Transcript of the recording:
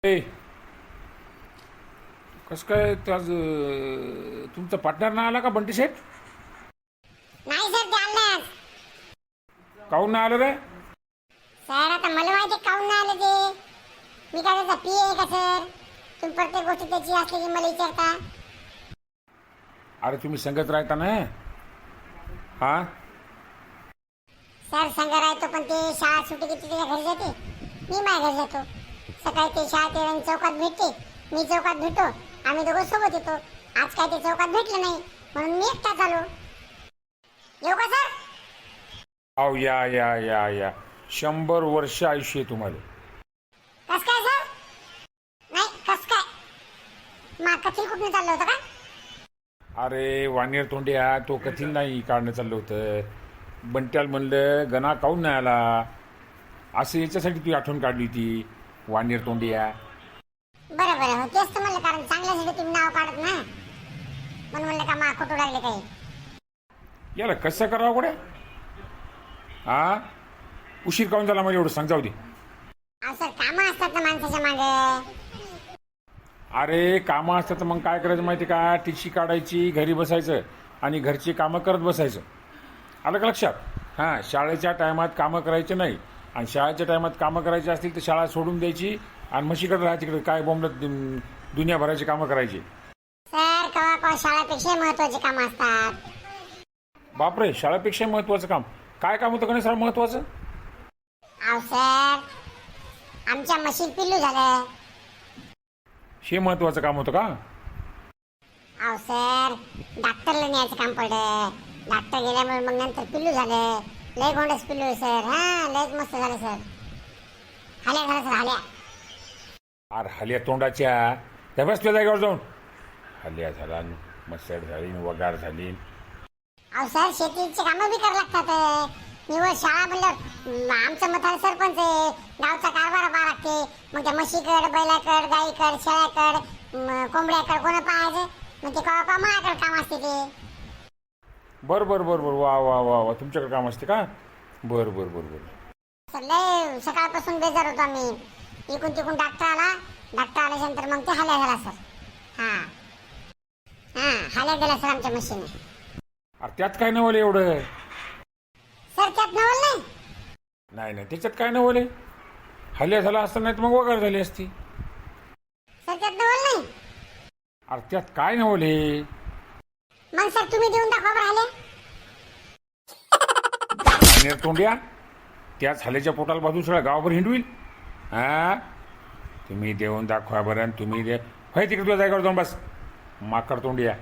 ए कसं काय आज तुमचा पार्टनर ना आला का बंटी शेठ? नाही सर, ते आलं आज. काहून ना आलं रे? सर आता मला माहिती काऊन नाही आलं ते. मी काय त्याचा पी आहे का सर? तुम्ही प्रत्येक गोष्ट त्याची असली की मला विचारता. अरे तुम्ही संगत राहता ना? हा सर संग राहतो पण ते शाळा सुट्टी किती त्याच्या घरी जाते, मी माझ्या घरी जातो. सकाळी ते शाळा ते चौकात भेटते, मी चौकात भेटतो, आम्ही दोघं सोबत येतो. आज काय ते चौकात भेटलं नाही म्हणून मी एकटाच आलो. येऊ का सर? अहो या या या या 100 वर्ष आयुष्य आहे तुम्हाला. कस काय सर? नाही कस काय? मग कथील कुठून चाललं होतं का? अरे वानेर तोंड्या तो कथील नाही काढणं चाललं होतं. बंट्याल म्हणलं गणा काहून नाही आला असं याच्यासाठी तू आठवण काढली होती वानेर तोंड्या. बरं बरं, हो तेच तर म्हणलं, कारण चांगल्यासाठी तुम्ही नाव काढत ना, म्हणून म्हणलं का मा खोटू लागले काही. याला कसं करावं कुठे? हा उशीर काहून झाला मला एवढं सांग जाऊ दे. अहो सर कामं असतात ना माणसाच्या मागे. अरे कामं असतात तर मग काय करायचं माहिती का? टिशी काढायची, घरी बसायचं आणि घरची कामं करत बसायचं. आलं का लक्षात? हां शाळेच्या टायमात कामं करायचे नाही आणि शाळेच्या टायमात कामं करायची असतील तर शाळा सोडून द्यायची आणि म्हशीकडे राहायची. इकडे काय बोंबलत दुनियाभराची कामं करायची. सर कवा कवा शाळेपेक्षा महत्वाची कामं असतात. बापरे, शाळेपेक्षा महत्त्वाचं काम काय काम होतं गणेश सर महत्त्वाचं? अहो सर आमच्या म्हशीत पिल्लू झालं. हे महत्त्वाचं काम होतं का? अहो सर डॉक्टरला न्यायचं काम पडलं. डॉक्टर गेल्यामुळे मग नंतर पिल्लू झालं. लय गोंडस पिल्लू आहे सर. हा लयच मस्त झालं सर. हाल्या झालं सर, हाल्या. अरे हल्या तोंडाच्या त्या बस तुझ्या जागेवर जाऊन. हल्या झाला, मसड झाली, वगार झाली. अहो सर शेतीचे कामं बी करावं लागतात. निवड शाळा म्हणलं आमचं मथार सरपंच आहे, गावचा कारभार पाहा लागते. मग त्या म्हशीकड, बैलाकड, गाईकड, शेळ्याकड, कोंबड्याकड कोण पाहायचं? मग ते कवा कवा माझ्याकडे काम असते ते. बरं बरं बरं बरं, वा वा वा वा, तुमच्याकडे काम असते का? बरं बरं बरं बरं. सर लय सकाळपासून बेजार होतो आम्ही. इकून तिकून डॉक्टर आला, डॉक्टर आल्यानंतर मग ते हाल्या झाला सर. हां हां हाल्या गेला सर आमच्या म्हशीने. अरे त्यात काय नवलं एवढं? सर त्यात नवल नाही. नाही नाही त्याच्यात काय नवले. हल्ल्या झाला असता नाही तर मग वगार झाली असती. सर त्यात नवल नाही. अरे त्यात काय नवले? मग सर तुम्ही देऊन दाखवा बरं हाल्या. नेर तोंड्या त्याच हल्ल्याच्या पोटाला बाजून सगळं गावभर हिंडविल. हा तुम्ही देऊन दाखवा बरं. तुम्ही दे होय तिकडे तुझ्या जागेवर जाऊन बस माकड तोंड्या.